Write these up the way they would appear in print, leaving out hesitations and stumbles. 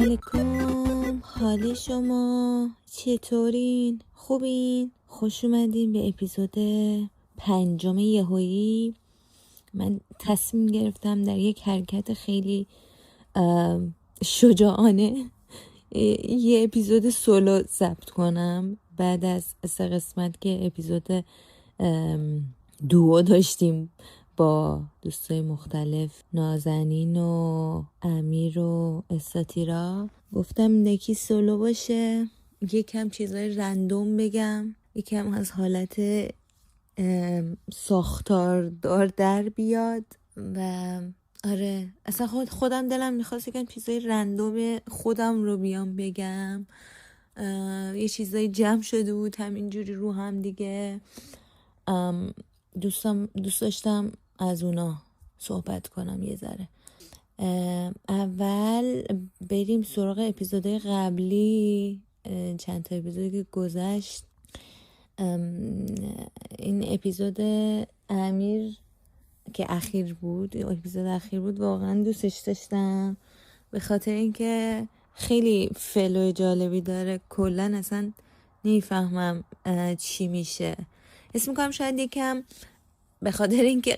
علیکم، حال شما چطورین؟ خوبین؟ خوش اومدین به اپیزود 5 یهویی. من تصمیم گرفتم در یک حرکت خیلی شجاعانه یه اپیزود سولو ضبط کنم بعد از 3 قسمت که اپیزود دوو داشتیم با دوستای مختلف، نازنین و امیر و استاتیرا. گفتم یکی سولو باشه، یکم چیزای رندوم بگم، یکم از حالت ساختاردار در بیاد. و آره اصلا خودم دلم میخواست یکم چیزای رندوم خودم رو بیام بگم. یه چیزای جمع شده بود همینجوری رو هم دیگه. دوست داشتم از اونا صحبت کنم یه ذره. اول بریم سراغ اپیزودهای قبلی، چند تا اپیزودی که گذشت. این اپیزود امیر که اپیزود اخیر بود واقعا دوستش داشتم، به خاطر اینکه خیلی فلو جالبی داره. کلا اصلا نمیفهمم چی میشه. حس میکنم شاید یکم به خاطر اینکه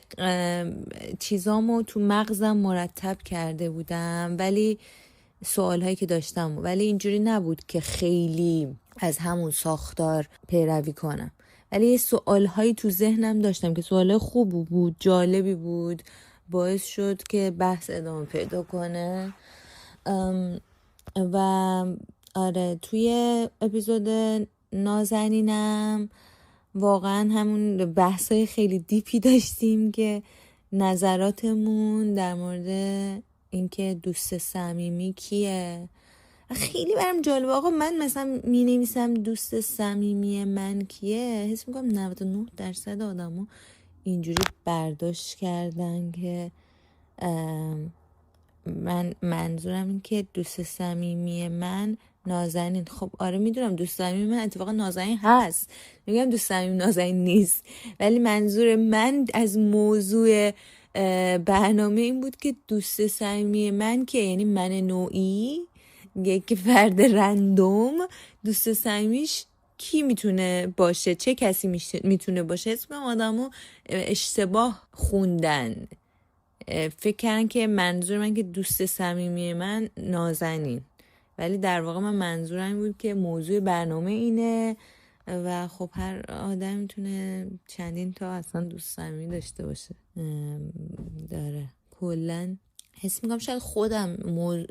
چیزامو تو مغزم مرتب کرده بودم، ولی سوالهایی که داشتم ولی اینجوری نبود که خیلی از همون ساختار پیروی کنم، ولی یه سوالهایی تو ذهنم داشتم که سوالای خوب بود، جالبی بود، باعث شد که بحث ادامه پیدا کنه. و آره توی اپیزود نازنینم واقعا همون بحثای خیلی دیپی داشتیم که نظراتمون در مورد اینکه دوست صمیمی کیه خیلی برام جالبه. آقا من مثلا می نویسم دوست صمیمی من کیه، حس میکنم 99% آدمو اینجوری برداشت کردن که من منظورم این که دوست صمیمی من نازنین. خب آره میدونم دوست صمیمی من اتفاقا نازنین هست، میگم دوست صمیمی نازنین نیست، ولی منظور من از موضوع برنامه این بود که دوست صمیمی من که یعنی من نوعی، یک فرد رندوم دوست صمیمیش کی میتونه باشه، چه کسی میتونه باشه. اسم آدمو اشتباه خوندن، فکر کردن که منظور من که دوست صمیمی من نازنین، ولی در واقع من منظورم بود که موضوع برنامه اینه و خب هر آدم میتونه چندین تا اصلا دوست صمیمی داشته باشه داره. کلن حس میکنم شاید خودم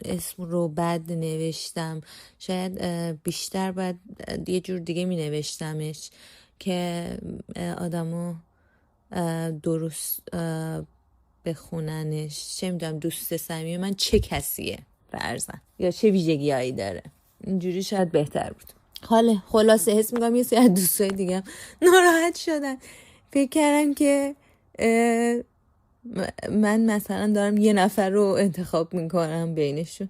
اسم رو بد نوشتم، شاید بیشتر باید یه جور دیگه می نوشتمش که آدمو درست بخوننش. چه میدونم دوست صمیمی من چه کسیه فرضاً، یا چه ویژگی‌هایی داره، اینجوری شاید بهتر بود. خلاصه حس میکنم یه سری از دوستای دیگه ناراحت شدن، فکر کردن که من مثلا دارم یه نفر رو انتخاب میکنم بینشون،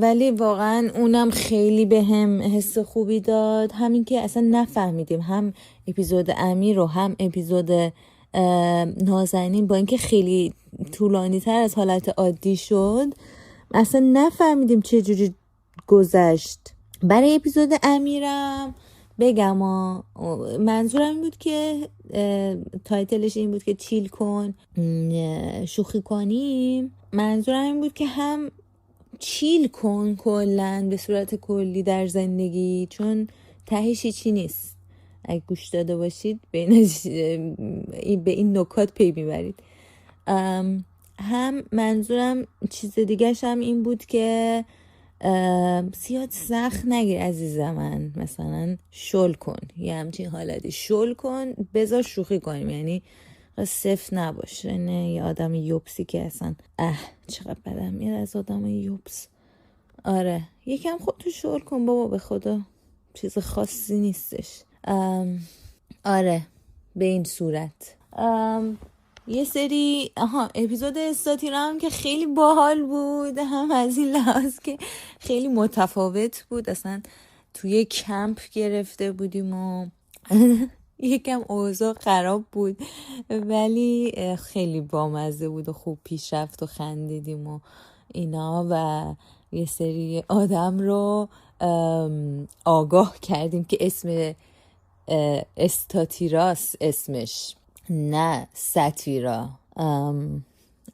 ولی واقعا اونم خیلی به هم حس خوبی داد. همین که اصلا نفهمیدیم هم اپیزود امیر رو هم اپیزود نازنین، با اینکه خیلی طولانی تر از حالت عادی شد، اصلا نفهمیدیم چه جوری گذشت. برای اپیزود امیرم بگم منظورم این بود که تایتلش این بود که چیل کن شوخی کنیم. منظورم این بود که هم چیل کن کلن به صورت کلی در زندگی، چون تهش چی نیست. اگه گوش داده باشید به این نکات پی میبرید. هم منظورم چیز دیگه هم این بود که زیاد سخت نگیر عزیز من، مثلا شل کن، یه همچین حالتی شل کن، بذار شوخی کنیم، یعنی صفر نباشه. نه یه آدم یوبسی که اصلا چقدر بدم میاد از آدم یوبس. آره یکم خودتو شل کن بابا، به خدا چیز خاصی نیستش. آره به این صورت. یه سری اپیزود استاتیرا هم که خیلی باحال بود، هم از این لحاظ که خیلی متفاوت بود. اصلا توی کمپ گرفته بودیم و یکم اوضاع خراب بود ولی خیلی بامزه بود و خوب پیش رفت و خندیدیم و اینا و یه سری آدم رو آگاه کردیم که اسم استاتیراس اسمش، نه ستیرا.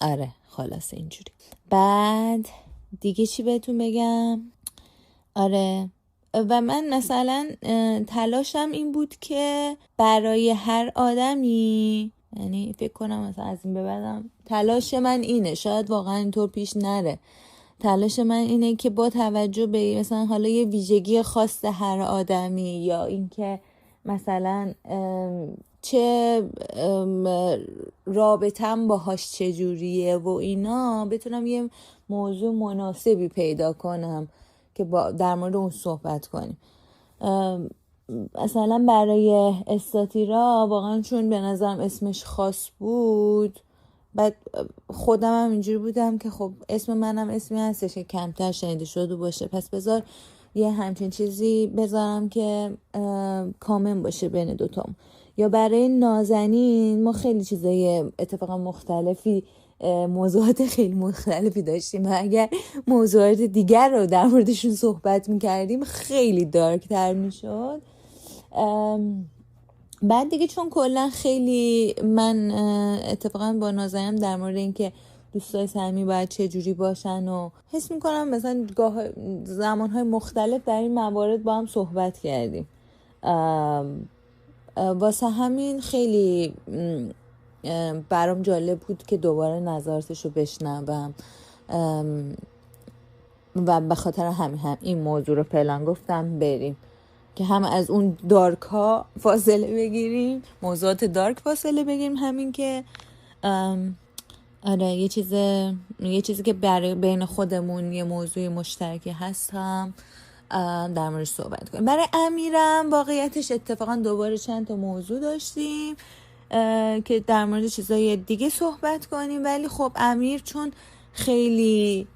آره خلاص اینجوری. بعد دیگه چی بهتون بگم؟ آره و من مثلا تلاشم این بود که برای هر آدمی، یعنی فکر کنم مثلا از این به بعدم تلاش من اینه، شاید واقعا اینطور پیش نره، تلاش من اینه که با توجه به مثلا حالا یه ویژگی خاص هر آدمی، یا اینکه مثلا چه رابطم باهاش چجوریه و اینا، بتونم یه موضوع مناسبی پیدا کنم که در مورد اون صحبت کنیم. مثلا برای استاتیرا واقعا چون به نظرم اسمش خاص بود، بعد خودم هم اینجوری بودم که خب اسم منم اسمی هستش که کمتر شنیده شده باشه، پس بذار یه همچین چیزی بذارم که کامن باشه بین دوتام. یا برای نازنین ما خیلی چیزای اتفاقا مختلفی، موضوعات خیلی مختلفی داشتیم و اگر موضوعات دیگر رو در موردشون صحبت میکردیم خیلی دارک تر میشد. بعد دیگه چون کلا خیلی من اتفاقا با نازنینم در مورد اینکه دوستای صمیمی باید چه جوری باشن و حس میکنم مثلا زمانهای مختلف در این موارد با هم صحبت کردیم، واسه همین خیلی برام جالب بود که دوباره نظراتش رو بشنوم و به خاطر هم این موضوع رو پلان گفتم بریم که هم از اون دارک ها فاصله بگیریم، موضوعات دارک فاصله بگیریم، همین که آره یه چیزی که برای بین خودمون یه موضوع مشترکی هست هم در موردش صحبت کنیم. برای امیرم واقعیتش اتفاقا دوباره چند تا موضوع داشتیم که در مورد چیزای دیگه صحبت کنیم، ولی خب امیر چون خیلی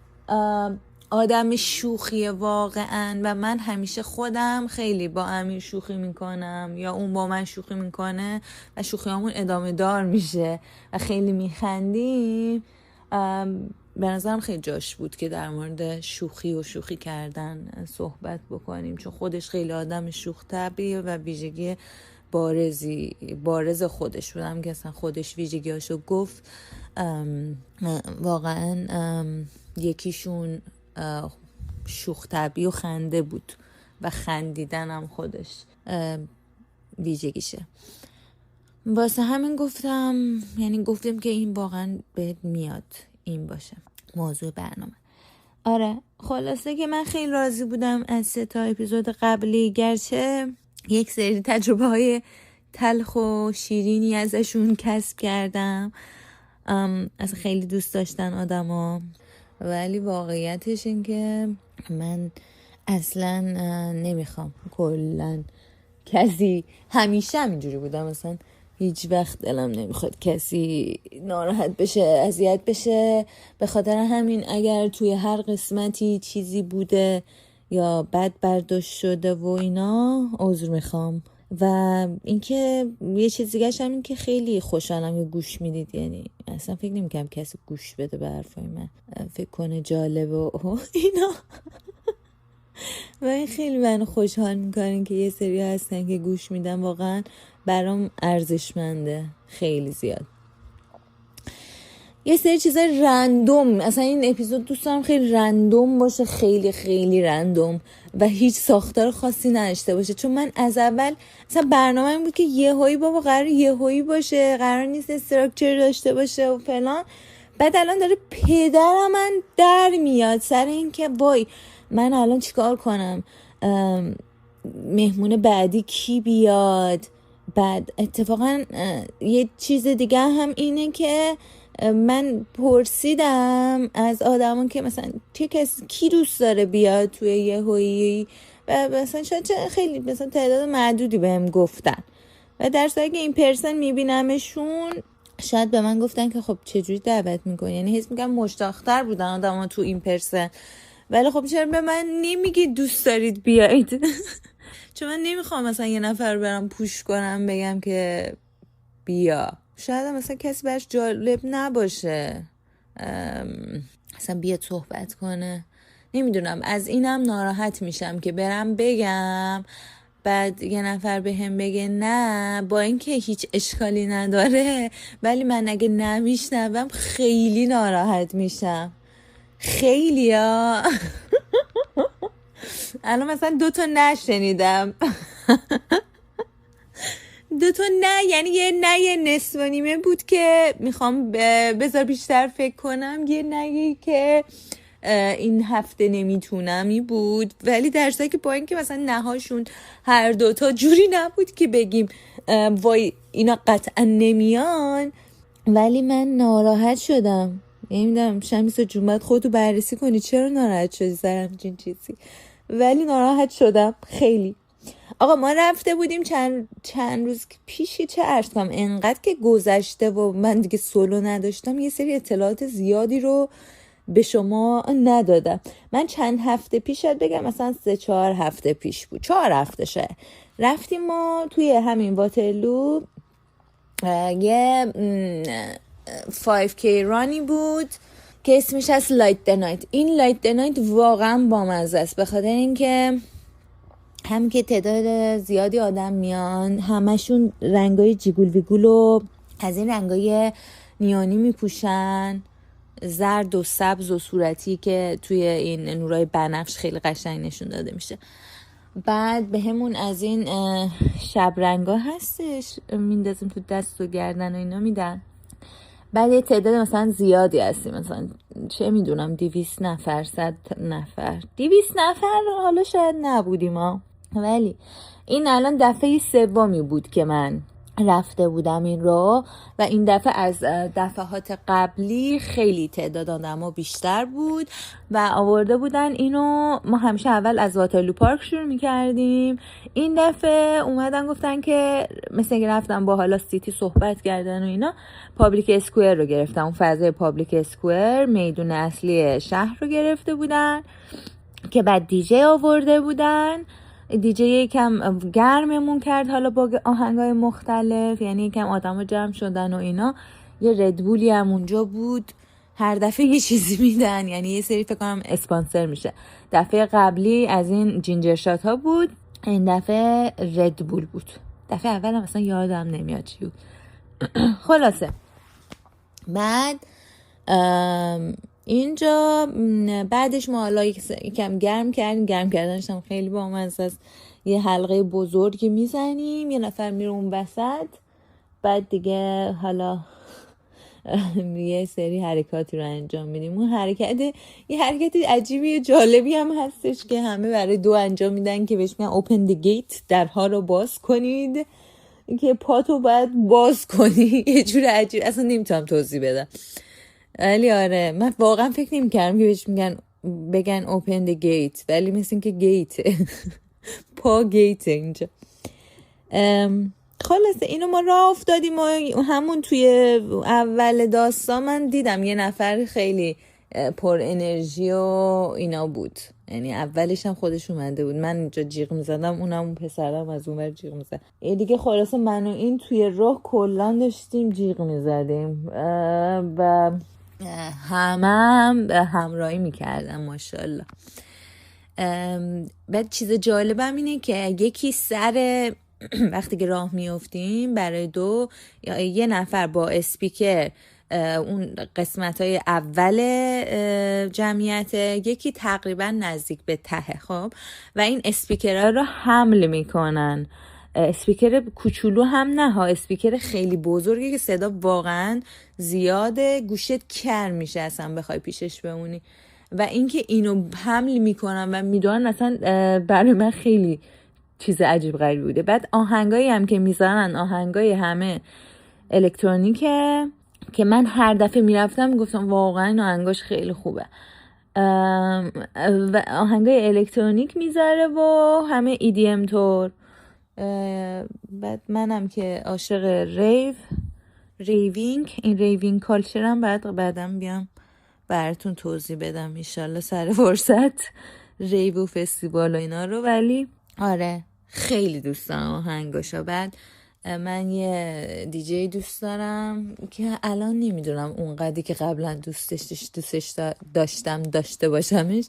آدم شوخیه واقعا و من همیشه خودم خیلی با امیر شوخی میکنم یا اون با من شوخی میکنه و شوخیامون ادامه دار میشه و خیلی میخندیم، به نظرم خیلی جاش بود که در مورد شوخی و شوخی کردن صحبت بکنیم، چون خودش خیلی آدم شوخ طبعیه و ویژگی بارز خودش بودم که اصلا خودش ویژگیاشو گفت. واقعا یکیشون شوخ طبعی و خنده بود و خندیدن هم خودش ویژگیشه. واسه همین گفتم که این واقعا بهت میاد این باشه موضوع برنامه. آره خلاصه که من خیلی راضی بودم از 3 اپیزود قبلی، گرچه یک سری تجربه های تلخ و شیرینی ازشون کسب کردم، از خیلی دوست داشتن آدما، ولی واقعیتش این که من اصلا نمیخوام کلا کسی، همیشه اینجوری بودم، مثلا هیچ وقت دلم نمیخواد کسی ناراحت بشه، اذیت بشه. به خاطر همین اگر توی هر قسمتی چیزی بوده یا بد برداشت شده و اینا عذر میخوام. و اینکه یه چیز دیگه هم این که خیلی خوشحالم که گوش میدید، یعنی اصلا فکر نمیکنم کسی گوش بده به حرفای من، فکر کنه جالبه و اینا و این خیلی من خوشحال میکنه که یه سری هستن که گوش میدن، واقعا برام ارزشمنده خیلی زیاد. یه سری چیزای رندوم، اصلا این اپیزود دوست دارم خیلی رندوم باشه، خیلی خیلی رندوم و هیچ ساختار خاصی نداشته باشه، چون من از اول اصلا برنامه این بود که یهویی بابا قرار یهویی باشه، قرار نیست استراکچر داشته باشه و فلان. بعد الان داره پدرم من در میاد سر این که وای من الان چیکار کنم، مهمون بعدی کی بیاد. بعد اتفاقا یه چیز دیگه هم اینه که من پرسیدم از آدمان که مثلا کی دوست داره بیاد توی یهویی و مثلا شاید خیلی مثلا تعداد معدودی بهم گفتن و در صورتی که این پرسن میبینمشون شاید به من گفتن که خب چجوری دعوت میکنی، یعنی حس میکنم مشتاق‌تر بودن آدما تو این پرسن، ولی خب چرا به من نمیگی دوست دارید بیایید؟ چون من نمیخوام مثلا یه نفر برم پوش کنم بگم که بیا، شاید مثلا کسی برش جالب نباشه. اصلا بیاد صحبت کنه. نمیدونم، از اینم ناراحت میشم که برم بگم بعد یه نفر به هم بگه نه، با اینکه هیچ اشکالی نداره ولی من اگه نمیشنوم خیلی ناراحت میشم. خیلی ها. الان مثلا 2 تا نشنیدم. 2 تا نه، یعنی یه نصف و نیمه بود که میخوام بذار بیشتر فکر کنم، یه نهی که این هفته نمیتونمی بود، ولی در صورتی که با اینکه مثلا نهاشون هر 2 تا جوری نبود که بگیم وای اینا قطعا نمیان، ولی من ناراحت شدم. نمیدونم شمیس و جون باید خودتو بررسی کنی چرا ناراحت شدی سر همچین چیزی، ولی ناراحت شدم خیلی. آقا ما رفته بودیم چند روز پیشی، چه عرض کنم، انقدر که گذشته و من دیگه سولو نداشتم یه سری اطلاعات زیادی رو به شما ندادم. من چند هفته پیش شاید بگم مثلا 3-4 هفته پیش بود، 4 هفته شاید، رفتیم ما توی همین واترلو یه 5K رانی بود که اسمش از لایت د نایت. این لایت د نایت واقعا بامزه است، به خاطر اینکه هم که تعداد زیادی آدم میان، همشون رنگای جیگول ویگول و از این رنگای نیانی میپوشن، زرد و سبز و صورتی که توی این نورای بنفش خیلی قشنگ نشون داده میشه. بعد به همون از این شب رنگا هستش میندازیم تو دست و گردن و اینا میدن. بعد یه تعداد مثلا زیادی هستیم، مثلا چه میدونم 200 نفر 100 نفر 200 نفر حالا شاید نبودیم ها، ولی این الان دفعه 3 بود که من رفته بودم این رو، و این دفعه از دفعات قبلی خیلی تعداد آدم‌ها بیشتر بود و آورده بودن اینو. ما همیشه اول از واترلو پارک شروع می‌کردیم، این دفعه اومدن گفتن که مثل اینکه رفتن با حالا سیتی صحبت کردن و اینا، پابلیک اسکوئر رو گرفتن، اون فضای پابلیک اسکوئر میدون اصلی شهر رو گرفته بودن که بعد دیجی آورده بودن. دیجی یکم گرممون کرد حالا با آهنگای مختلف، یعنی یکم آدم‌ها جمع شدن و اینا. یه ردبولی هم اونجا بود، هر دفعه یه چیزی میدن، یعنی یه سری فکر کنم اسپانسر میشه. دفعه قبلی از این جینجر شات ها بود، این دفعه ردبول بود. دفعه اول هم مثلا یادم نمیاد چی بود. خلاصه بعد اینجا بعدش ما حالا یکم گرم کردیم، گرم کردنش هم خیلی بامزه است. یه حلقه بزرگی میزنیم، یه نفر میره اون وسط، بعد دیگه حالا یه سری حرکاتی رو انجام میدیم. اون یه حرکت عجیبی جالبی هم هستش که همه برای 2 انجام میدن که بهش میگن open the gate، درها رو باز کنید، که پاتو باید باز کنی. یه جور عجیب، اصلا نمیتونم توضیح بدم، ولی آره من واقعا فکر نمی‌کردم که بهش بگن open the gate، ولی مثل این که گیت پا گیت اینجا. خلاصه اینو ما راه افتادیم و همون توی اول داستان من دیدم یه نفر خیلی پر انرژی و اینا بود، یعنی اولش هم خودش اومده بود، من اینجا جیغ میزدم، اون پسرم از اون ور جیغ میزد دیگه. خلاصه من و این توی راه کلان داشتیم جیغ میزدیم و همه همراهی میکردم ماشاءالله. بعد چیز جالبم اینه که یکی سر وقتی که راه میافتیم برای 2 یه نفر با اسپیکر اون قسمت‌های اول جمعیت، یکی تقریبا نزدیک به ته، خب، و این اسپیکرها رو حمل میکنن. اسپیکر کوچولو هم نه ها، اسپیکر خیلی بزرگی که صدا واقعا زیاده، گوشت کر میشه اصلا بخوای پیشش بمونی. و اینکه اینو حمل میکنن و میدونن اصلا برای من خیلی چیز عجیب غریبی بوده. بعد آهنگایی هم که میذارن آهنگای همه الکترونیکه که من هر دفعه میرفتم گفتم واقعا آهنگاش خیلی خوبه، و آهنگای الکترونیک میذاره و همه EDM طور. بعد منم که عاشق این ریوینگ کالچرم، بعدم بیام براتون توضیح بدم انشالله سر فرصت، ریو و فستیوال و اینا رو. ولی آره خیلی دوست دارم آهنگاشو. بعد من یه دیجی دوست دارم که الان نمیدونم اونقدری که قبلا دوستش داشتم داشته باشمش،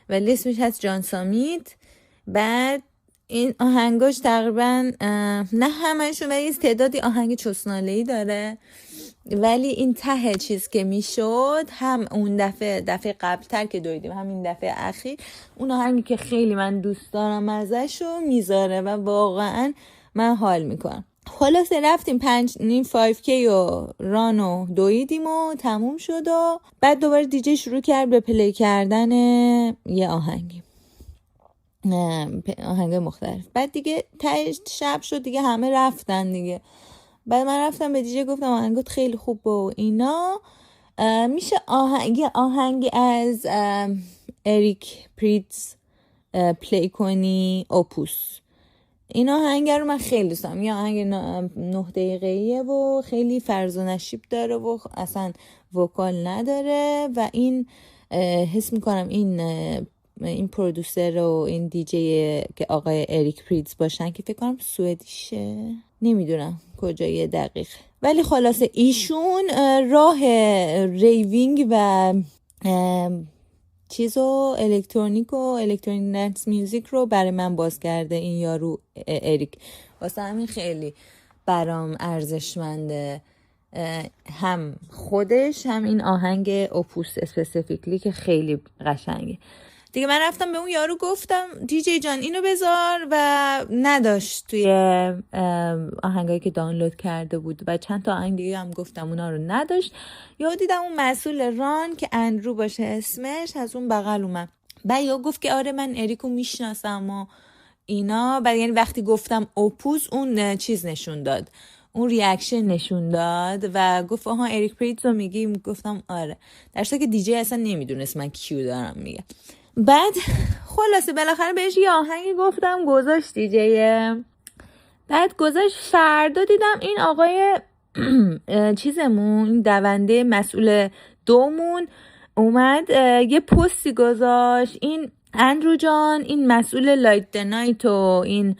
ولی اسمش هست جان سامیت. بعد این آهنگاش تقریبا نه همشون، ولی تعدادی آهنگ چسناله‌ای داره، ولی این ته چیز که میشد هم اون دفعه قبلتر که دویدیم، همین دفعه اخیر، اون آهنگی که خیلی من دوست دارم ازشو میذاره و واقعا من حال میکنم. خلاصه رفتیم 5K و رانو دویدیم و تموم شد و بعد دوباره دیجی شروع کرد به پلی کردن یه آهنگی، آهنگ مختلف. بعد دیگه تهش شب شد دیگه، همه رفتن دیگه. بعد من رفتم به دیجی گفتم آهنگت خیلی خوبه و اینا، میشه آهنگی از اریک پریتز پلی کنی، اوپوس. این آهنگ رو من خیلی دوست دارم. یه آهنگ 9 دقیقه‌ایه و خیلی فرز و نشیب داره و اصلا وکال نداره و این حس میکنم این پرودوسر و این دیجی که آقای اریک پریتز باشن که فکر کنم سوئدیشه، نمیدونم کجای دقیق، ولی خلاصه ایشون راه ریوینگ و چیزو الکترونیک دنس میوزیک رو برای من باز کرده این یارو اریک. واسه همین خیلی برام ارزشمنده، هم خودش هم این آهنگ اوپوس اسپسیفیکلی که خیلی قشنگه دیگه. من رفتم به اون یارو گفتم دیجی جان اینو بذار و نداشت توی آهنگایی که دانلود کرده بود و چند تا آهنگ دیگه هم گفتم اونا رو نداشت. یا دیدم اون مسئول ران که اندرو باشه اسمش از اون بغل اومد، بعد یا گفت که آره من اریکو میشناسم و اینا. بعد یعنی وقتی گفتم اوپوس اون چیز نشون داد، اون ریاکشن نشون داد و گفت آها اریک پریتز رو میگی؟ گفتم آره، در صورتی که دیجی اصلا نمیدونست من کیو دارم میگه. بعد خلاصه بالاخره بهش یه آهنگی گفتم، گذاشت دیجیه. بعد گذاشت، فردا دیدم این آقای چیزمون، این دونده مسئول دومون اومد یه پستی گذاشت، این اندرو جان این مسئول لایت د نایت و این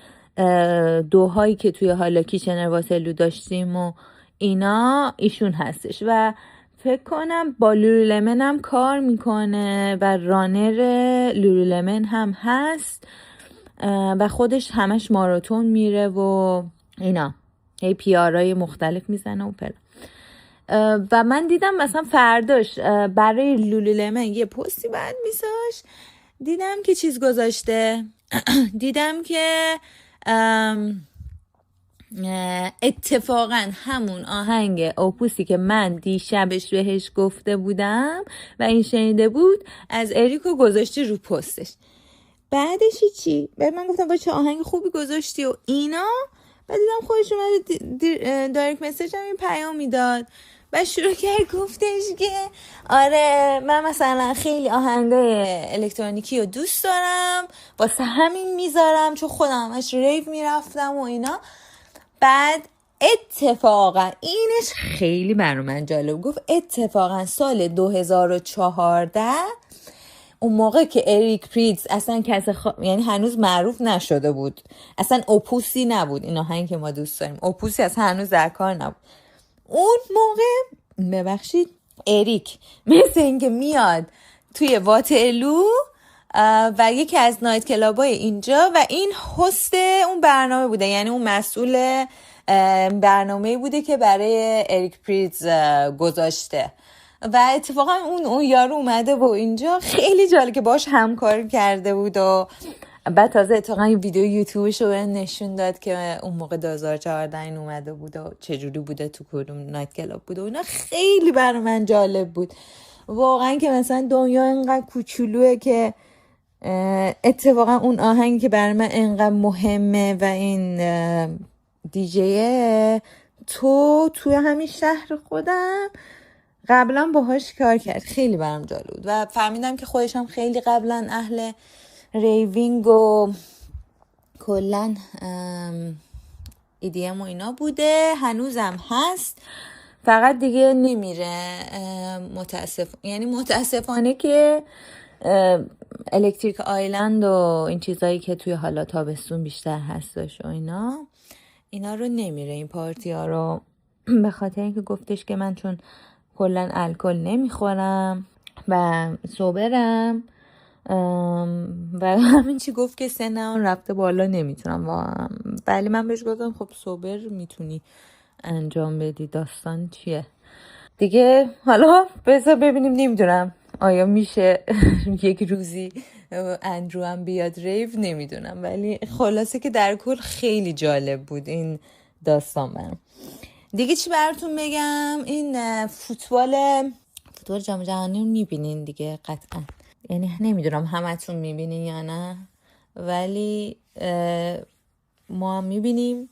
دوهایی که توی حالا کیچنر واسلو داشتیم و اینا ایشون هستش و فکر کنم با لولولمن هم کار میکنه و رانر لولولمن هم هست و خودش همش ماراتون میره و اینا، هی پیارای مختلف میزنه و پلا. و من دیدم مثلا فرداش برای لولولمن یه پستی بعد میساش، دیدم که چیز گذاشته دیدم که اتفاقا همون آهنگ اوپوسی که من دیشبش بهش گفته بودم و این شنیده بود از اریکو گذاشته رو پستش. بعدش چی؟ بعد من گفتم با چه آهنگ خوبی گذاشتی و اینا. بعد دیدم خودش اومد دایرکت مسیج هم این پیام میداد و شروع کرد گفتش که آره من مثلا خیلی آهنگای الکترونیکی رو دوست دارم واسه همین میذارم چون خودم همش ریو میرفتم و اینا. بعد اتفاقا اینش خیلی برای من جالب، گفت اتفاقا سال 2014 اون موقع که اریک پریتز اصلا یعنی هنوز معروف نشده بود، اصلا اوپوسی نبود این آهنگ که ما دوست داریم، اوپوسی اصلا هنوز در کار نبود اون موقع. ببخشید اریک مثل اینکه میاد توی واترلو و یکی از نایت کلابای اینجا و این هست اون برنامه بوده، یعنی اون مسئول برنامه بوده که برای اریک پریتز گذاشته و اتفاقا اون یارو اومده و اینجا خیلی جالب که باش همکاری کرده بود و بعد تازه اتفاقا یه ویدیو یوتیوبش رو نشون داد که اون موقع 2014 این اومده بود و چجوری بوده تو کدوم نایت کلاب بوده و اینا. خیلی برای من جالب بود واقعا که مثلا دنیا اینقدر کوچولوه که اتفاقا اون آهنگی که برای من اینقدر مهمه و این دیجیه توی همین شهر خودم قبلا باهاش کار کرد. خیلی برام جالب بود و فهمیدم که خودش هم خیلی قبلا اهل ریوینگ و کلن EDM و اینا بوده، هنوزم هست فقط دیگه نمیره متاسفانه که الکتریک آیلند و این چیزایی که توی حالا تابستون بیشتر هستش و اینا اینا رو نمیره، این پارتی ها رو، به خاطر اینکه گفتش که من چون کلا الکل نمیخورم و سوبرم و همین چی گفت که سنم رفته بالا نمیتونم ولی من بهش گفتم خب سوبر میتونی انجام بدی، داستان چیه دیگه. حالا بذار ببینیم، نمیدونم آیا میشه یک روزی اندرو هم بیاد ریو، نمیدونم، ولی خلاصه که در کل خیلی جالب بود این داستان. من دیگه چی براتون بگم، این فوتبال جام جهانی رو میبینین دیگه قطعا، یعنی نمیدونم همتون میبینین یا نه، ولی ما هم میبینیم.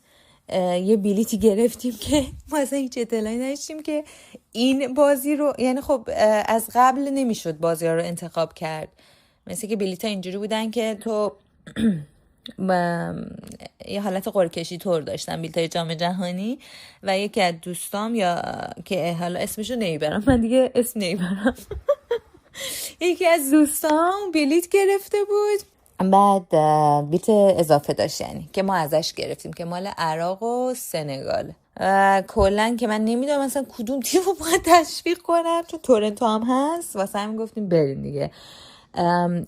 یه بلیتی گرفتیم که ما اصلا هیچ اطلاعی نداشتیم که این بازی رو، یعنی خب از قبل نمیشد بازی ها رو انتخاب کرد، مثل که بلیت ها اینجوری بودن که تو یه حالت قرعه‌کشی طور داشتن بلیت های جام جهانی، و یکی از دوستام، یا که حالا اسمشو نمیبرم، من دیگه اسم نمیبرم یکی از دوستام بلیت گرفته بود، بعد بلیت اضافه داشت، یعنی که ما ازش گرفتیم که مال عراق و سنگال. کلا که من نمیدونم مثلا کدوم تیم رو باید تشویق کنم، چون تورنتو هم هست، واسه همین گفتیم بریم دیگه.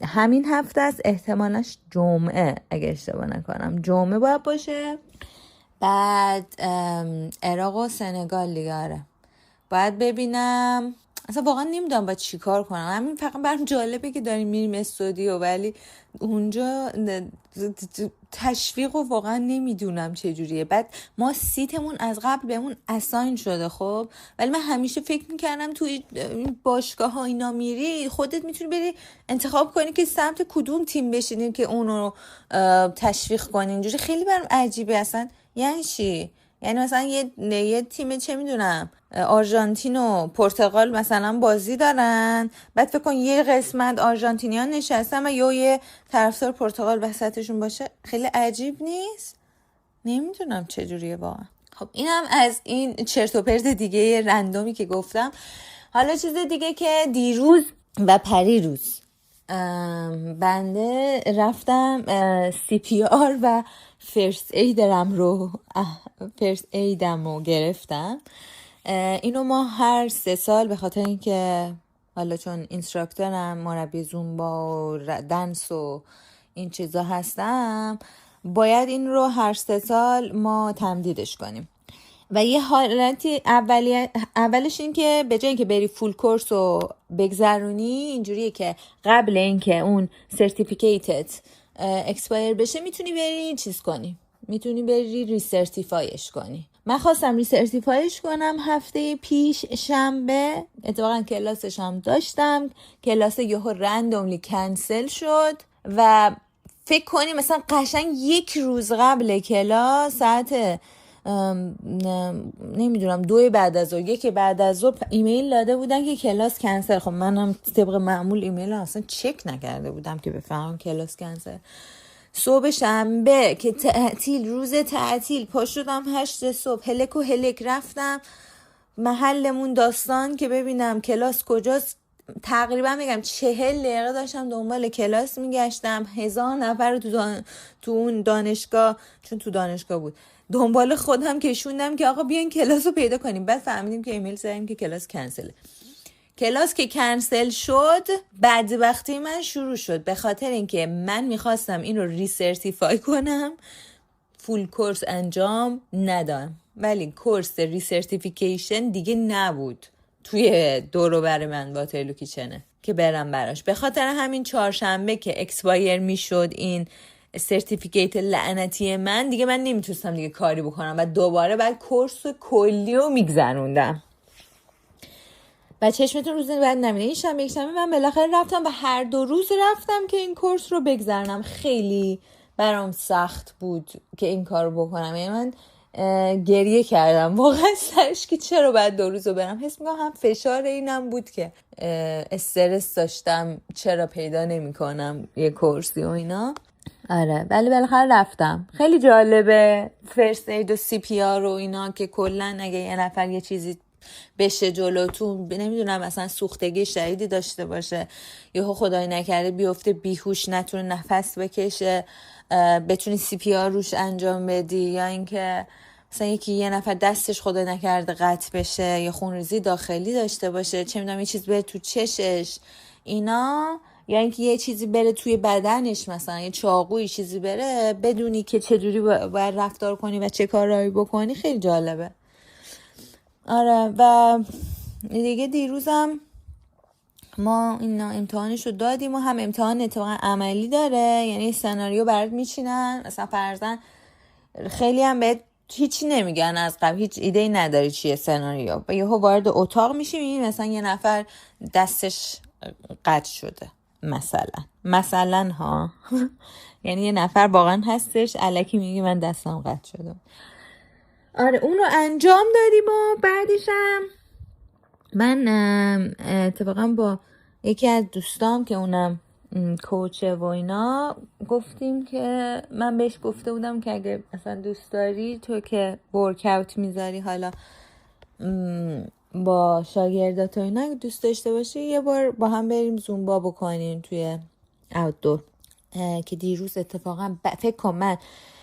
همین هفته است، احتمالش جمعه اگه اشتباه نکنم جمعه باید باشه. بعد عراق و سنگال دیگه. آره باید ببینم، اصلا واقعا نمیدونم باید چی کار کنم. همین فقط برام جالبه که داریم میریم استودیو، ولی اونجا تشویق و واقعا نمیدونم چجوریه. بعد ما سیتمون از قبل بهمون اساین شده، خب ولی من همیشه فکر میکردم توی باشگاه ها اینا میری خودت میتونی بری انتخاب کنی که سمت کدوم تیم بشینی که اونو تشویق کنی. اینجوری خیلی برام عجیبه اصلا. یعنی چی؟ یعنی مثلا یه تیم چه میدونم آرژانتین و پرتغال مثلا بازی دارن، بعد فکر کن یه قسمت آرژانتینیان نشستن و یه طرفدار پرتغال وسطشون باشه. خیلی عجیب نیست؟ نمیدونم چجوریه واقعا. خب اینم از این چرت و پرت دیگه رندومی که گفتم. حالا چیز دیگه که دیروز و پریروز بنده رفتم CPR و فرست ایدم رو گرفتم. اینو ما هر 3 سال به خاطر اینکه حالا چون اینستراکتورم، مربی زومبا و دنس و این چیزا هستم، باید این رو هر 3 سال ما تمدیدش کنیم. و یه حالتی اولش این که به جای اینکه بری فول کورس رو بگذرونی، اینجوریه که قبل اینکه اون سرتیفیکیتت اکسپایر بشه میتونی بری چیز کنی، میتونی بری ریسرتیفایش کنی. من خواستم ریسرتیفایش کنم هفته پیش شنبه، اتفاقا کلاسش هم داشتم، کلاس یهو رندوملی کنسل شد و فکر کنی مثلا قشنگ 1 روز قبل کلاس ساعت نمیدونم 2 بعد از ظهر 1 بعد از ظهر ایمیل داده بودن که کلاس کنسل. خب منم طبق معمول ایمیل اصلا چک نکرده بودم که بفهمم کلاس کنسل. صبح شنبه که تعطیل، روز تعطیل، پا شدم 8 صبح هلک و هلک رفتم محلمون داستان که ببینم کلاس کجاست. تقریبا میگم 40 دقیقه داشتم دنبال کلاس میگشتم. 1000 نفر رو تو اون دانشگاه، چون تو دانشگاه بود، دنبال خودم کشوندم که آقا بیاین کلاس رو پیدا کنیم. بعد فهمیدیم که ایمیل زدیم که کلاس کنسله. کلاس که کنسل شد، بدبختی من شروع شد، به خاطر اینکه من میخواستم این رو ریسرتیفای کنم، فول کورس انجام ندم، ولی کورس ریسرتیفیکیشن دیگه نبود توی دوروبر من واترلو کیچنه که برم براش. به خاطر همین چهارشنبه که اکسپایر میشد این سرتیفیکیت لعنتی من، دیگه من نمیتونستم دیگه کاری بکنم و دوباره بعد کورس کلی رو میگذروندم. و چشمتون روز بعد نمیده. این شنبه یک شنبه من بالاخره رفتم و هر 2 روز رفتم که این کورس رو بگذرونم. خیلی برام سخت بود که این کار رو بکنم. یعنی من گریه کردم واقعا سرش که چرا باید 2 روز رو برم. حس میکنم هم فشار اینم بود که استرس داشتم چرا پیدا نمی کنم یه کورسی و اینا. آره ولی بالاخره رفتم. خیلی جالبه فرست اید و CPR و اینا، که کلا اگه یه نفر یه چیزی بشه جلوتون، نمیدونم مثلا سوختگی شدیدی داشته باشه، یهو خدای نکرده بیفته بیهوش نتونه نفس بکشه، بتونی CPR روش انجام بدی، یا اینکه مثلا یه نفر دستش خدای نکرده قطع بشه یا خونریزی داخلی داشته باشه، چه میدونم یه چیز بره تو چشش اینا، یا اینکه یه چیزی بره توی بدنش، مثلا یه چاقویی چیزی بره، بدونی که چجوری باید رفتار کنی و چه کارهایی بکنی، خیلی جالبه. آره و دیگه دیروزم ما این امتحانش رو دادیم و هم امتحان اتفاقا عملی داره، یعنی سناریو برات میچینن، مثلا فرضاً خیلی هم بهت هیچی نمیگن از قبل، هیچ ایده‌ای نداری چیه سناریو، و یهو وارد اتاق میشی میبینی مثلا یه نفر دستش قطع شده مثلا ها یعنی یه نفر واقعا هستش الکی میگه من دستم قطع شده. آره اون رو انجام دادیم و بعدشم من اتفاقا با یکی از دوستام که اونم کوچه و اینا گفتیم که من بهش گفته بودم که اگه مثلا دوست داری تو که ورکاوت میذاری حالا با شاگردات و اینا، اگه دوست داشته باشی یه بار با هم بریم زومبا بکنیم توی اوتدور. که دیروز اتفاقا فکر کنم من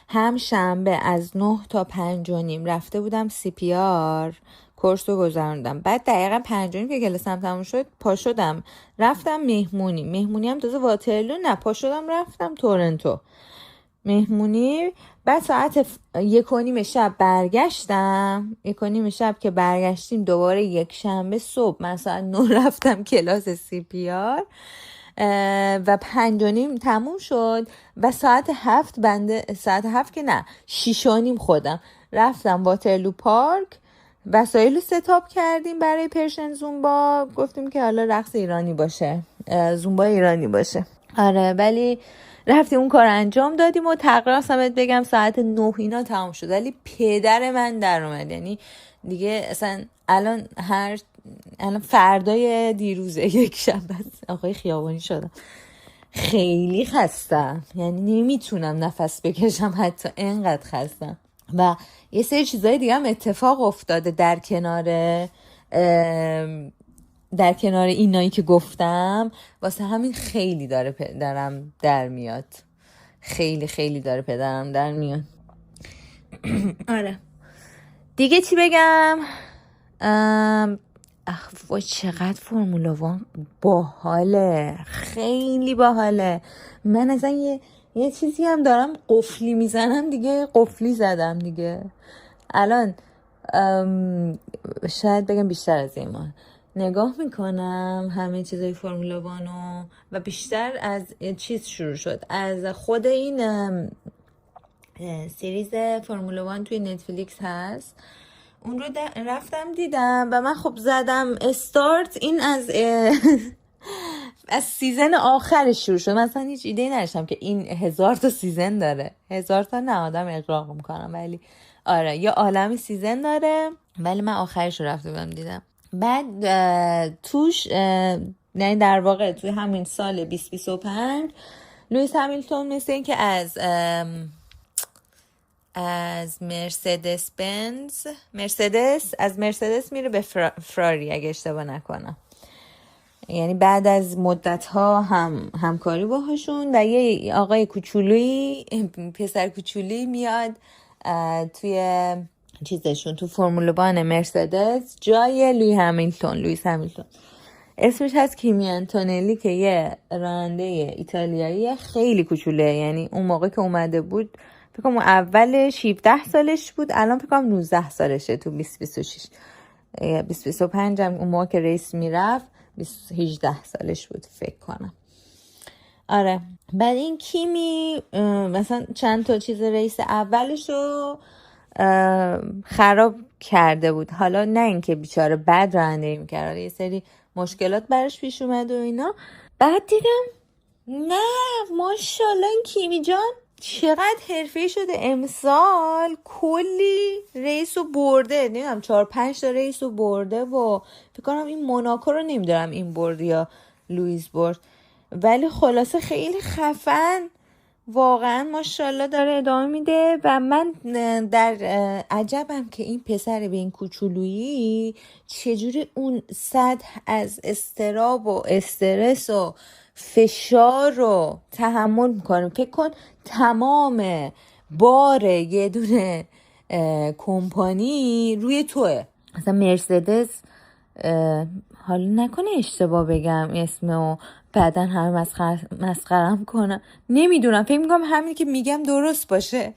هم شنبه از 9 تا 5:30 رفته بودم CPR کورس رو گذروندم، بعد دقیقا 5:30 که کلاسم تموم شد پا شدم رفتم مهمونی هم تازه واترلو، نه پا شدم رفتم تورنتو مهمونی، بعد ساعت 1:30 شب برگشتم. 1:30 شب که برگشتیم دوباره یک شنبه صبح من ساعت 9 رفتم کلاس CPR و 5:30 تموم شد و ساعت 7 ساعت 7 که نه 6:30 خودم رفتم واترلو پارک، وسایل رو ستاپ کردیم برای پرشن زومبا، گفتیم که حالا رقص ایرانی باشه، زومبا ایرانی باشه. آره ولی رفتیم اون کار انجام دادیم و تقریبا سمت بگم ساعت 9 اینا تمام شد، ولی پدر من در اومد، یعنی دیگه اصلا الان فردای دیروزه یک شنبه آقای خیابانی شدم، خیلی خستم، یعنی نمیتونم نفس بکشم حتی، انقدر خستم. و یه سری چیزای دیگه هم اتفاق افتاده در کنار اینایی که گفتم، واسه همین خیلی داره پدرم در میاد، خیلی داره پدرم در میاد. آره دیگه چی بگم؟ وای چقدر فرمولا وان باحاله، خیلی باحاله. من اصلا یه چیزی هم دارم قفلی میزنم دیگه، قفلی زدم دیگه الان، شاید بگم بیشتر از این ما نگاه میکنم همه چیزای فرمولا وانو، و بیشتر از چیز شروع شد از خود این سریز فرمولا وان توی نتفلیکس هست، اون رو رفتم دیدم و من خب زدم استارت، این از سیزن آخرش شروع شد، مثلا هیچ ایده نداشتم که این 1000 تا سیزن داره، 1000 تا نه آدم اغراق میکنم، ولی آره یه عالم سیزن داره، ولی من آخرش رو رفته بودم دیدم. بعد توش یعنی در واقع توی همین سال 2025 لوئیس همیلتون مثل این که از مرسدس میره به فراری اگه اشتباه نکنم، یعنی بعد از مدت ها همکاری باهاشون، و یه آقای کوچولویی پسر کوچولی میاد توی چیزشون تو فرمول وان مرسدس جای لوئیس همیلتون. اسمش هست کیمی انتونلی که یه راننده ایتالیایی خیلی کوچوله، یعنی اون موقع که اومده بود فکر کنم اولش 17 سالش بود، الان فکر کنم 19 سالشه تو 2026 2025 هم اون موقع که ریس میرفت 18 سالش بود فکر کنم. آره بعد این کیمی مثلا چند تا چیز ریس اولشو خراب کرده بود، حالا نه اینکه بیچاره بد رانندگی میکرد، یه سری مشکلات براش پیش اومد و اینا. بعد دیدم نه ماشاءالله این کیمی جان چقدر حرفه‌ای شده، امسال کلی ریس رو برده، نمیدونم 4-5 تا ریس رو برده و فکر کنم این موناکو رو نمیدونم این برد یا لوئیس برد، ولی خلاصه خیلی خفن واقعا ماشاءالله داره ادامه میده و من در عجبم که این پسر به این کوچولویی چجوری اون سطح از اضطراب و استرس و فشار رو تحمل میکنه. فکر کن تمام بار یه دونه کمپانی روی توه. مثلا مرسدس، حالا نکنه اشتباه بگم اسمو بعدا همه مسخرم کنم، نمیدونم، فکر میکنم همین که میگم درست باشه،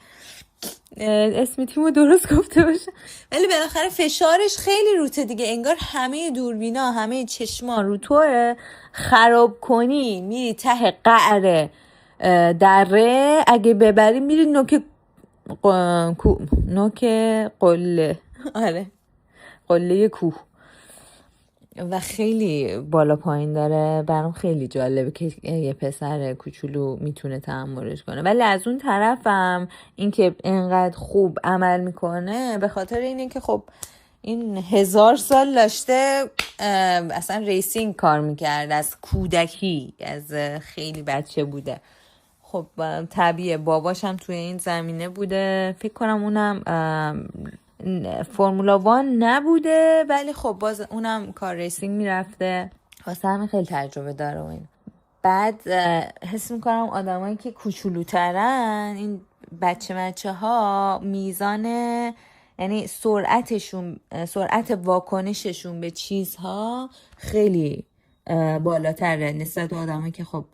اسم تیمو درست گفته باشه، ولی بالاخره فشارش خیلی روته دیگه. انگار همه دوربینا همه چشما رو توه، خراب کنی میری ته قعر دره، اگه ببری میری نوک قله، آره قله کوه. و خیلی بالا پایین داره. برام خیلی جالبه که یه پسر کوچولو میتونه تحملش کنه. ولی از اون طرفم این که اینقدر خوب عمل میکنه به خاطر اینه که خب این 1000 سال داشته اصلا ریسینگ کار میکرد از کودکی، از خیلی بچه بوده. خب طبیعه باباشم توی این زمینه بوده. فکر کنم اونم فرمولا 1 نبوده ولی خب باز اونم کار ریسینگ میرفته، واسه همین خیلی تجربه داره و این. بعد حس میکنم آدمایی که کوچولوترن، این بچه ها، میزان یعنی سرعت واکنششون به چیزها خیلی بالاتره نسبت به آدمایی که خب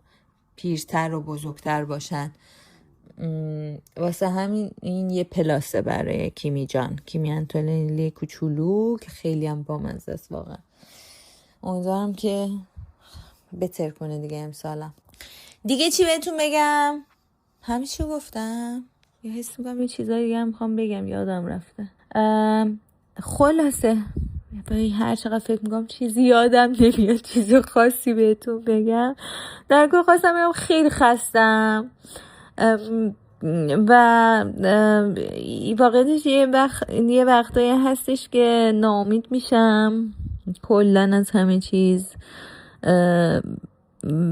پیرتر و بزرگتر باشن. واسه همین این یه پلاسه برای کیمی انتونلی کوچولو که خیلی هم بامزه است واقعا. امیدوارم که بهتر کنه دیگه امسالم. دیگه چی بهتون بگم؟ همه چی گفتم؟ یه حس میکنم یه چیزایی دیگه هم میخوام بگم یادم رفته. خلاصه هر چقدر فکر میکنم چیزی یادم نمیاد چیز خاصی بهتون بگم. در کل خواستم خیلی خستم و واقعیتش یه وقتایی هستش که ناامید میشم کلن از همه چیز،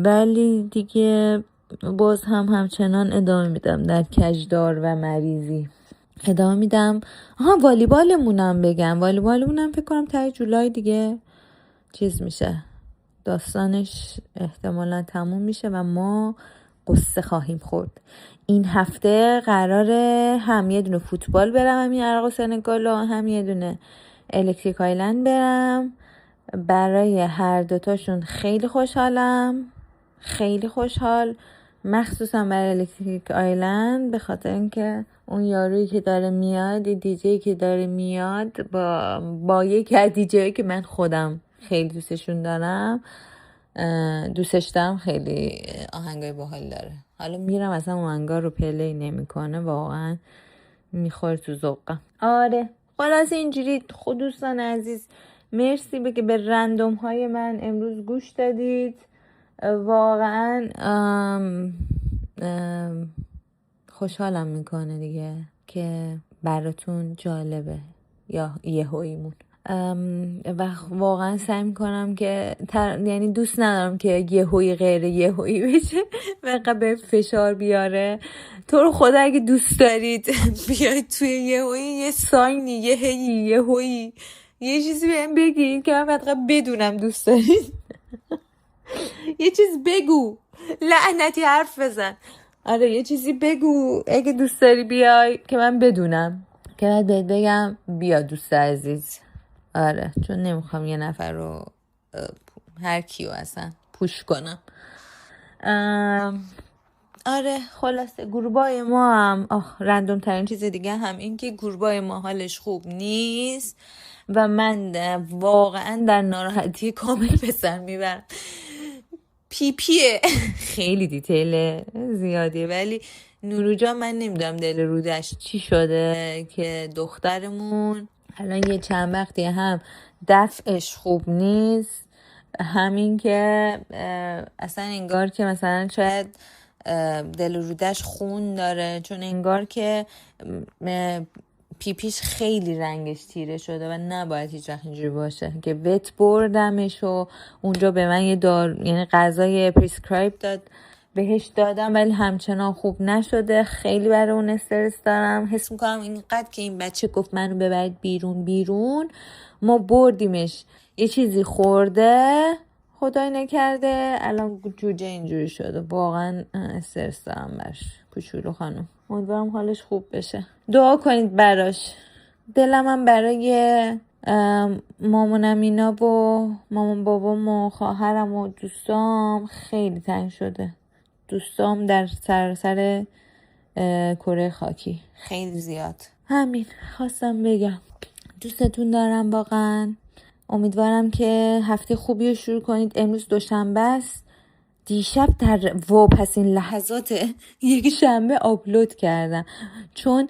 ولی دیگه باز همچنان ادامه میدم در کجدار و مریضی ادامه میدم. والیبالمونم بگم، والیبالمونم فکر کنم تا جولای دیگه چیز میشه، داستانش احتمالا تموم میشه و ما قصه خواهیم خورد. این هفته قراره هم یه دونه فوتبال برم همین عراق و سنگال و هم یه دونه الکتریک آیلند برم. برای هر دوتاشون خیلی خوشحالم، خیلی خوشحال، مخصوصا برای الکتریک آیلند به خاطر اینکه اون یارویی که داره میاد، دیجی که داره میاد با یک از دیجی که من خودم خیلی دوستشون دارم، دوستش دارم، خیلی آهنگای باحال داره. حالا میرم اصلا آهنگا رو پلی نمیکنه، واقعا میخوره تو ذوقم. آره خلاص اینجوری. خود دوستان عزیز مرسی به که به رندوم های من امروز گوش دادید. واقعا خوشحالم میکنه دیگه که براتون جالبه یا یهوییمون. و واقعا سعی میکنم که یعنی دوست ندارم که یهویی غیر یهویی بشه و به فشار بیاره. تو رو خدا اگه دوست دارید بیاید توی یهویی یه ساینی یهویی یه چیزی بهم بگید که من فقط بدونم دوست دارید. یه چیز بگو، لعنتی حرف بزن. آره یه چیزی بگو اگه دوست داری بیای که من بدونم که بعد بهت بگم بیا دوست عزیز. آره چون نمیخوام یه نفر رو هر کیو اصلا پوش کنم. آره خلاصه گروبای ما هم رندوم ترین چیز دیگه هم این که گروبای ما حالش خوب نیست و من واقعا در ناراحتی کامل به سر میبرم. پیپیه خیلی دیتیل زیادیه ولی نورو جان من نمیدونم دل رودش چی شده که دخترمون الان یه چند وقتی هم دفعش خوب نیست، همین که اصلا انگار که مثلا شاید دل رودش خون داره، چون انگار که پیپیش خیلی رنگش تیره شده و نباید هیچ وقت اینجوری باشه که وت بردمش و اونجا به من یه یعنی غذای پریسکرایب داد بهش دادم ولی همچنان خوب نشده. خیلی برای اون استرس دارم. حس میکنم اینقدر که این بچه گفت منو ببرید بیرون ما بردیمش یه چیزی خورده، خدای نکرده الان جوجه اینجوری شده. واقعا استرس دارم براش کوچولو خانم. امیدوارم حالش خوب بشه. دعا کنید براش. دلم هم برای مامانم اینا و مامان بابام و خواهرم و دوستام خیلی تنگ شده. دوستام در سراسر کره خاکی خیلی زیاد. همین خواستم بگم دوستتون دارم واقعا. امیدوارم که هفته خوبی رو شروع کنید. امروز دوشنبه است. دیشب در واپسین لحظات یک شنبه آپلود کردم چون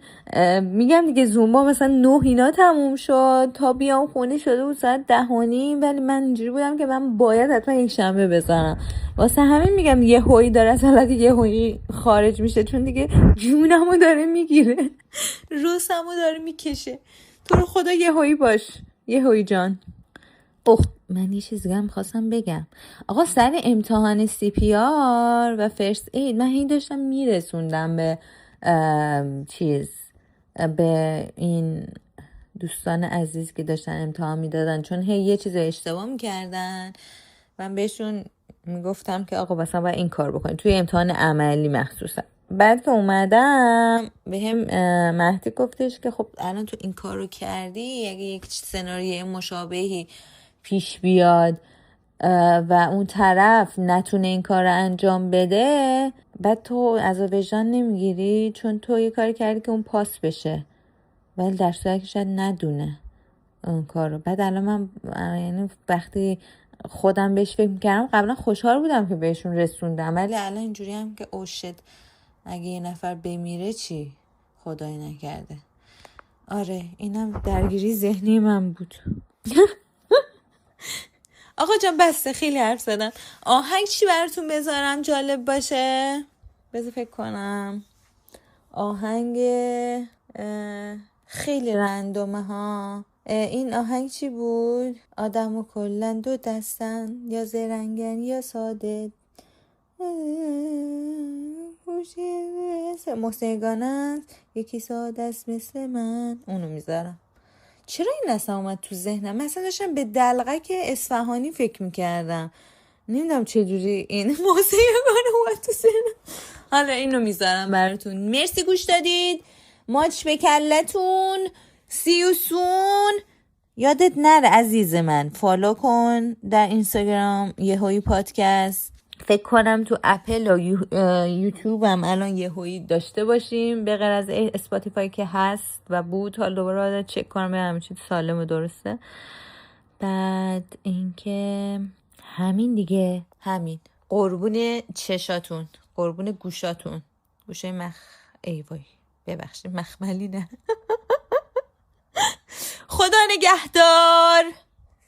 میگم دیگه زومبا مثلا 9 اینا تموم شد تا بیام خونه شده بود ساعت 10:30، ولی من اینجوری بودم که من باید حتما یک شنبه بذارم. واسه همین میگم یه هویی داره از حالت یه هویی خارج میشه چون دیگه جونمو داره میگیره، روسمو داره میکشه. تو رو خدا یه هویی باش، یه هویی جان. من یه چیز دیگه هم خواستم بگم. آقا سر امتحان CPR و فرست اید من هی داشتم میرسوندم به به این دوستان عزیز که داشتن امتحان میدادن، چون هی یه چیز اشتباه میکردن. من بهشون میگفتم که آقا مثلا باید این کار بکنید توی امتحان عملی مخصوصا. بعد که اومدم به هم مهدی گفتش که خب الان تو این کار رو کردی، اگه یک سناریوی مشابهی پیش بیاد و اون طرف نتونه این کار رو انجام بده، بعد تو عذاب وجدان نمیگیری چون تو یه کاری کردی که اون پاس بشه ولی در صورتی که شاید ندونه اون کار رو. بعد الان من یعنی وقتی خودم بهش فکر میکردم قبلا خوشحال بودم که بهشون رسوندم، ولی الان اینجوری هم که اوشت اگه یه نفر بمیره چی؟ خدای نکرده. آره اینم درگیری ذهنی من بود. آقا جان بسته، خیلی حرف زدم. آهنگ چی براتون بذارم جالب باشه؟ بذار فکر کنم. آهنگ خیلی رندومه ها. این آهنگ چی بود؟ آدم و کلن دو دستن، یا زرنگن یا ساده، محسنگانن یکی ساده است مثل من. اونو میذارم. چرا این اصلا اومد تو ذهنم؟ مثلا داشتم به دلقک اصفهانی فکر میکردم، نمیدونم چجوری این موسیقی اومد تو ذهنم. حالا اینو میذارم براتون. مرسی گوش دادید. ماچ به کلتون. See you soon. یادت نره عزیز من فالو کن در اینستاگرام یهویی پادکست. فکر کنم تو اپل و یوتیوب هم الان یهویی داشته باشیم به غیر از اسپاتیفای که هست و بود. حالا دوباره چک کنم همه چیز سالم و درسته. بعد اینکه همین دیگه، همین. قربون چشاتون، قربون گوشاتون. گوشه ای وای ببخشید مخملی نه. خدا نگهدار.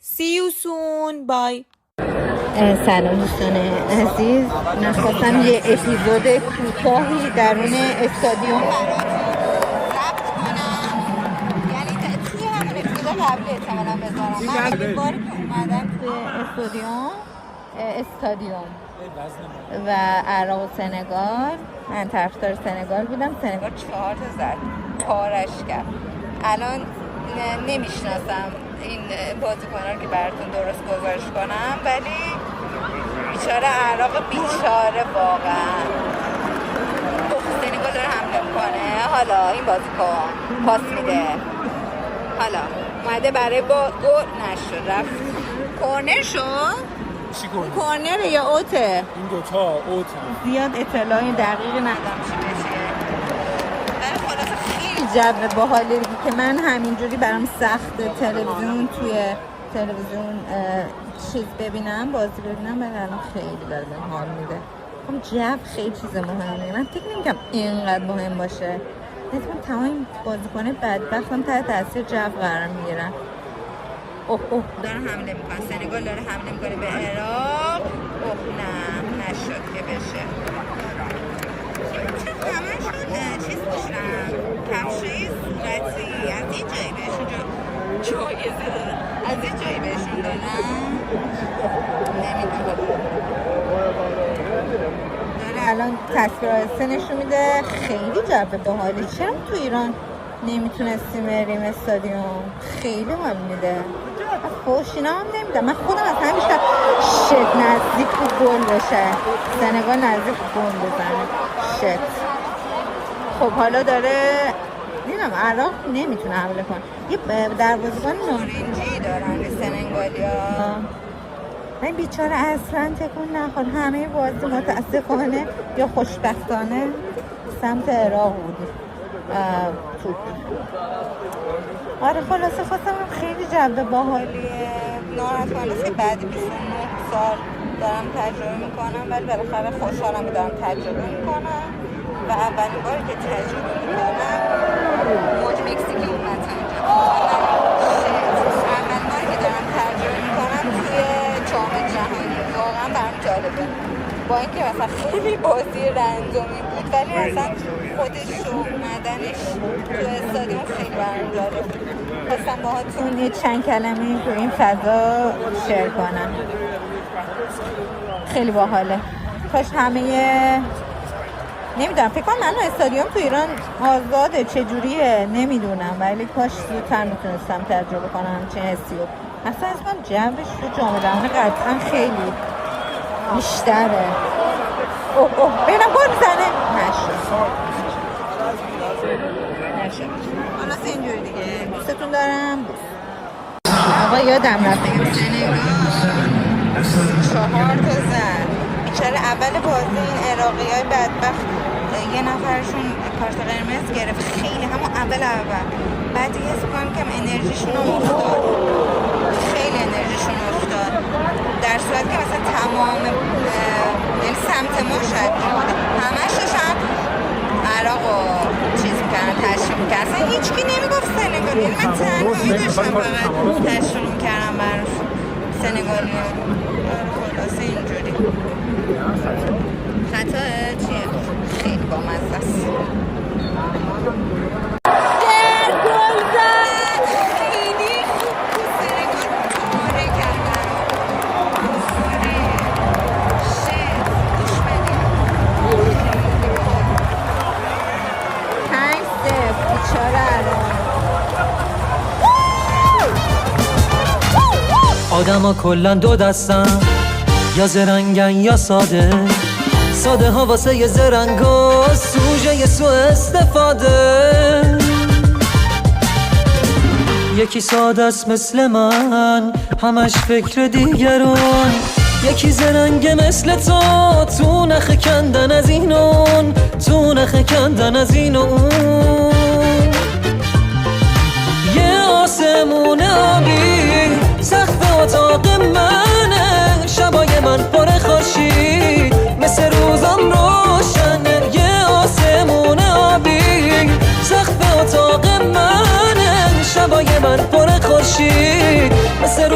See you soon. Bye. سلام دوستان عزیز. من خواستم یه اپیزود کوتاهی درون استادیوم ضبط کنم، یعنی توی همون اپیزود قبلی احتمالا بذارم. من این باری که اومدم توی استادیوم و عراق و سنگال، من طرفدار سنگال بودم. سنگال 4 تا زد، پارش کرد. الان نمیشناسم این بازیکن‌ها رو که براتون درست گزارش کنم، ولی بیچاره عراق، بیچاره واقعا. سنگال داره حمله میکنه. حالا این بازیکن پاس میده، حالا اومده برای گل نشد، رفت کورنر شد. چی کورنر یا اوته؟ این دوتا اوته. زیاد اطلاعی دقیقی ندارم چی بشه، ولی خلاصه خیلی جو باحاله که من همینجوری برام سخت توی تلویزیون چیز ببینم، بازی ببینم، ولی الان خیلی برام حال میده. خب جو خیلی چیز مهمه. من فکر نمی‌کنم اینقدر مهم باشه. مثلا تمام بازیکن بدبختم تحت تاثیر جو قرار میگیرن. اوه داره حمله میکنه. سنگال داره حمله میکنه به عراق. نه نشد که بشه. همشون چیز باشن، کفشای صورتی از این جایی بهشون جایزه دارن، از این جایی بهشون دارن. نمیدونم داره الان تصویر آهسته نشون میده. خیلی جو باحالی. چرا تو ایران نمیتونستیم بریم استادیوم؟ خیلی حال میده. خوشینا هم نمیدم. من خودم از همیشه نزدیک بود گل بشه، سنگال نزدیک بود گل بزنه. خب حالا داره نمیدونم عراق نمیتونه حمله کنه. یه دروازه‌بان نارنجی دارن سنگالیا. من بیچاره اصلا تکون نخورد. همه بازی متاسفانه یا خوشبختانه سمت عراق بود توپ. آره خلاصه خواستم خیلی جو باحالیه. ناراحت کننده که بعد 29 سال دارم تجربه میکنم، ولی بالاخره خوشحالم که دارم تجربه میکنم و اولین باری که تجربه میکنم موج مکزیکی اومد اینجا. اولین باری که دارم تجربه میکنم توی جام جهانی. واقعا برام جالبه، با اینکه مثلا خیلی بازی رندومی بود ولی اصلا خودش اومدنش تو استادیوم خیلی برام جالب بود. خواستم باهاتون یه چند کلمه تو این فضا شیر کنم. خیلی باحاله. کاش همه نمیدونم، فکر کنم من استادیوم تو ایران آزاده چجوریه نمیدونم، ولی کاش زودتر میتونستم تجربه کنم چه حسی رو. اصلا اسمم جنبش تو جام جهانی قطعا خیلی بیشتره. اوه ببینم گل میزنه. نشد. حالا اینجوری دیگه. دوستتون دارم. آقا یادم رفت بگم سنگال 4 تا زد. بیچاره اول بازی این عراقی‌های بدبخت یه نفرشون کارت قرمز گرفت، خیلی همون اول بعد دیگه حس کنم که انرژیشون افتاد، خیلی انرژیشون افتاد، در صورت که مثلا تمام یعنی سمت ما شاید بوده همش داشتن عراق رو چیز میکردن، تشریف میکردن. اصلا هیچکی نمیگفت سنگالی، یعنی من تنهایی داشتم فقط تشریف میکردم برای سنگالی ها. خلاصه اینجوری خطا چیه؟ خیلی با مزه است. گل زد. خیلی خوب سنگال پاره کردن. آره شت گوش بدیم 5-0 بیچاره آدم ها کلن دو دستن، یا زرنگن یا ساده. ساده ها واسه یه زرنگا سوژه یه سو استفاده. یکی ساده است مثل من همش فکر دیگران، یکی زرنگه مثل تو نخ کندن از این اون، تو نخ کندن از این اون. یه آسمون آبی سقف اتاق منه، شبای من پر خورشید مثل روزم روشنه. یه آسمون آبی سقف اتاق منه، شبای من پر خورشید مثل